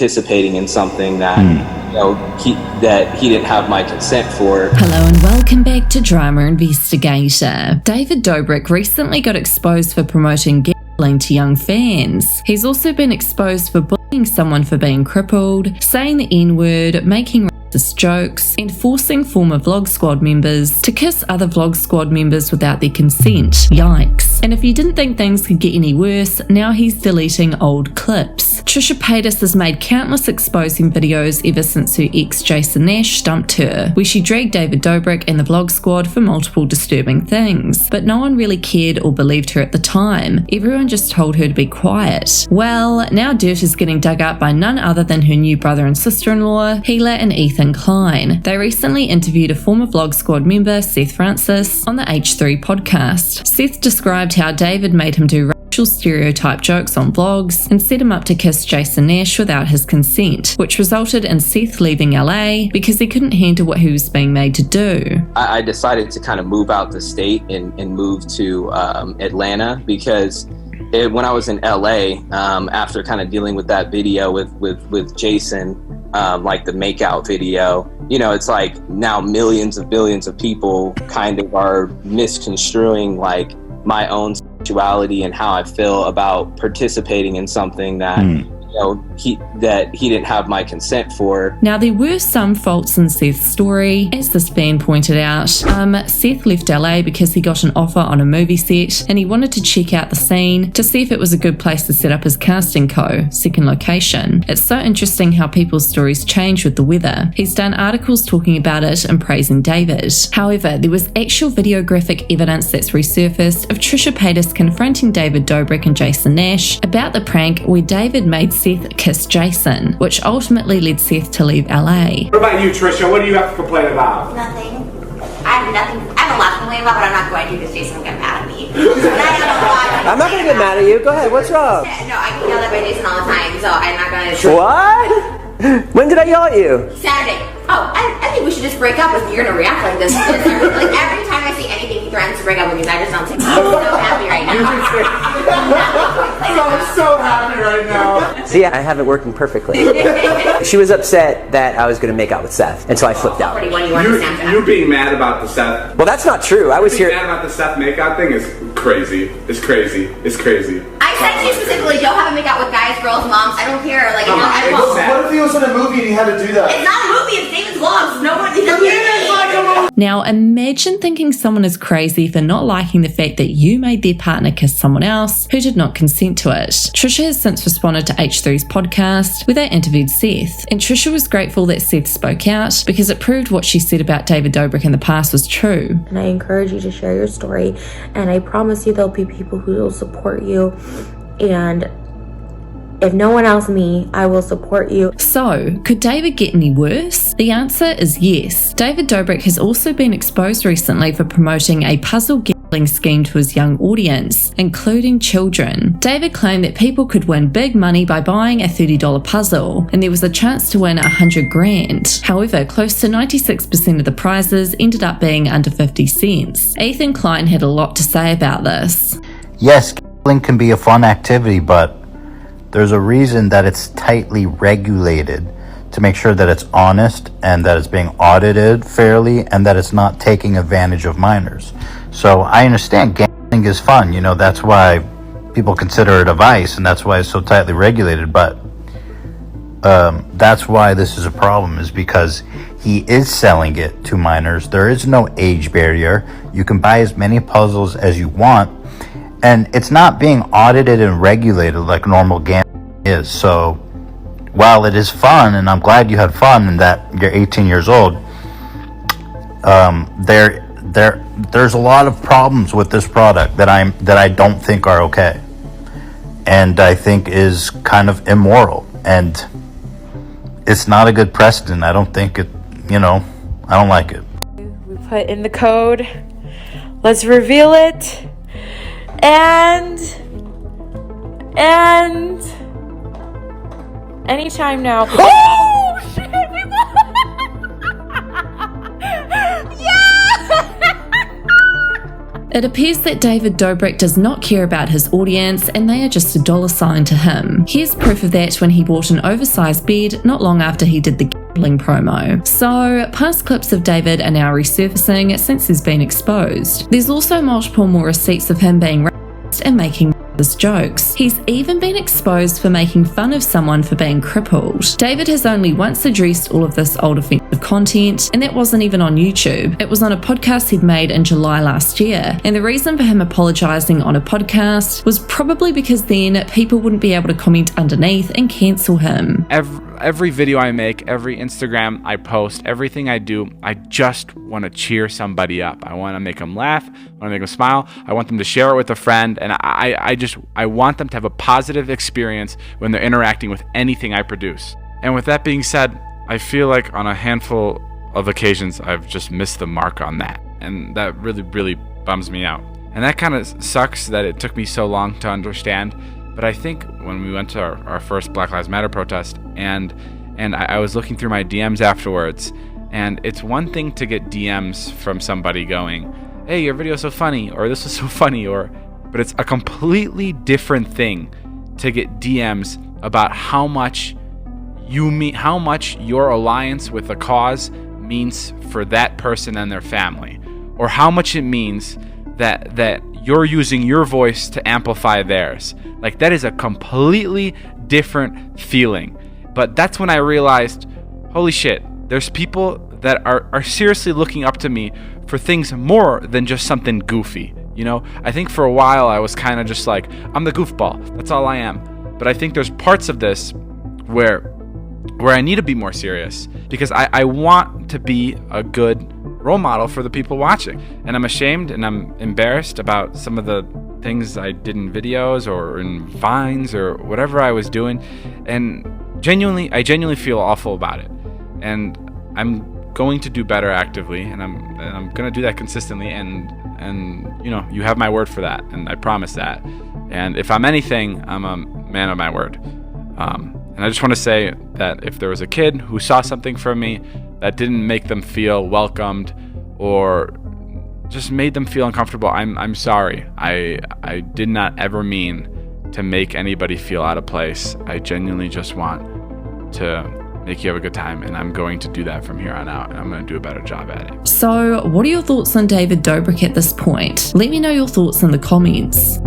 participating in something that he didn't have my consent for. Hello and welcome back to Drama Investigator. David Dobrik recently got exposed for promoting gambling to young fans. He's also been exposed for bullying someone for being crippled, saying the N-word, making racist jokes, and forcing former Vlog Squad members to kiss other Vlog Squad members without their consent. Yikes. And if you didn't think things could get any worse, now he's deleting old clips. Trisha Paytas has made countless exposing videos ever since her ex Jason Nash stumped her, where she dragged David Dobrik and the Vlog Squad for multiple disturbing things. But no one really cared or believed her at the time. Everyone just told her to be quiet. Well, now dirt is getting dug up by none other than her new brother and sister-in-law, Hila and Ethan Klein. They recently interviewed a former Vlog Squad member, Seth Francis, on the H3 podcast. Seth described how David made him do racial stereotype jokes on vlogs and set him up to kiss Jason Nash without his consent, which resulted in Seth leaving LA because he couldn't handle what he was being made to do. I decided to kind of move out the state and move to Atlanta because when I was in LA, after kind of dealing with that video with Jason, like the makeout video, it's like now millions of billions of people kind of are misconstruing like my own sexuality and how I feel about participating in something that he didn't have my consent for. Now, there were some faults in Seth's story, as this fan pointed out. Seth left LA because he got an offer on a movie set and he wanted to check out the scene to see if it was a good place to set up his casting second location. It's so interesting how people's stories change with the weather. He's done articles talking about it and praising David. However, there was actual videographic evidence that's resurfaced of Trisha Paytas confronting David Dobrik and Jason Nash about the prank where David made Seth kiss Jason, which ultimately led Seth to leave LA. What about you, Trisha? What do you have to complain about? Nothing. I have nothing. I have a lot to complain about, but I'm not going to because Jason will get mad at me. I'm not going to get mad at you. Go ahead. What's wrong? No, I get yelled at by Jason all the time, so I'm not going to. What? When did I yell at you? Saturday. Oh, I think we should just break up if you're going to react like this. Like every time I see anything, he threatens to break up with me. I just don't think I'm so happy right now. I'm so happy right now. See, I have it working perfectly. She was upset that I was going to make out with Seth, and so I flipped out. You being mad about the Seth? Well, that's not true. I was here. Being mad about the Seth makeout thing is crazy. It's crazy. It's crazy. I said to you specifically, don't have a make out with guys, girls, moms. I don't care. Like, I won't. What if he was in a movie and he had to do that? It's not a movie. It's David's vlogs. No one. Now, imagine thinking someone is crazy for not liking the fact that you made their partner kiss someone else who did not consent to it. Trisha has since responded to H3's podcast where they interviewed Seth, and Trisha was grateful that Seth spoke out because it proved what she said about David Dobrik in the past was true. And I encourage you to share your story, and I promise you there'll be people who will support you, and if no one else me, I will support you. So, could David get any worse? The answer is yes. David Dobrik has also been exposed recently for promoting a puzzle gambling scheme to his young audience, including children. David claimed that people could win big money by buying a $30 puzzle, and there was a chance to win $100,000. However, close to 96% of the prizes ended up being under 50 cents. Ethan Klein had a lot to say about this. Yes, gambling can be a fun activity, but there's a reason that it's tightly regulated to make sure that it's honest and that it's being audited fairly and that it's not taking advantage of minors. So I understand gambling is fun, that's why people consider it a vice and that's why it's so tightly regulated, but that's why this is a problem, is because he is selling it to minors. There is no age barrier. You can buy as many puzzles as you want, and it's not being audited and regulated like normal gambling is. So while it is fun, and I'm glad you had fun and that you're 18 years old, there's a lot of problems with this product that I don't think are okay, and I think is kind of immoral, and it's not a good precedent. I don't think it, I don't like it. We put in the code. Let's reveal it. And anytime now. Oh shit! We won! Yeah! It appears that David Dobrik does not care about his audience and they are just a dollar sign to him. Here's proof of that when he bought an oversized bed not long after he did the gambling promo. So, past clips of David are now resurfacing since he's been exposed. There's also multiple more receipts of him being racist and making jokes. He's even been exposed for making fun of someone for being crippled. David has only once addressed all of this old offensive content, and that wasn't even on YouTube. It was on a podcast he'd made in July last year, and the reason for him apologising on a podcast was probably because then people wouldn't be able to comment underneath and cancel him. Every video I make, every Instagram I post, everything I do, I just want to cheer somebody up. I want to make them laugh. I want to make them smile. I want them to share it with a friend. And I want them to have a positive experience when they're interacting with anything I produce. And with that being said, I feel like on a handful of occasions, I've just missed the mark on that. And that really, really bums me out. And that kind of sucks that it took me so long to understand. But I think when we went to our first Black Lives Matter protest, and I was looking through my DMs afterwards, and it's one thing to get DMs from somebody going, hey, your video's so funny, or this was so funny, but it's a completely different thing to get DMs about how much your alliance with a cause means for that person and their family, or how much it means that you're using your voice to amplify theirs. Like, that is a completely different feeling. But that's when I realized, holy shit, there's people that are seriously looking up to me for things more than just something goofy. You know, I think for a while I was kind of just like, I'm the goofball, that's all I am. But I think there's parts of this where I need to be more serious, because I want to be a good role model for the people watching. And I'm ashamed and I'm embarrassed about some of the things I did in videos or in Vines or whatever I was doing, and I genuinely feel awful about it. And I'm going to do better actively, and I'm going to do that consistently, and you know, you have my word for that, and I promise that. And if I'm anything, I'm a man of my word. And I just want to say that if there was a kid who saw something from me that didn't make them feel welcomed or just made them feel uncomfortable, I'm sorry. I did not ever mean to make anybody feel out of place. I genuinely just want to make you have a good time, and I'm going to do that from here on out, and I'm going to do a better job at it. So, what are your thoughts on David Dobrik at this point? Let me know your thoughts in the comments.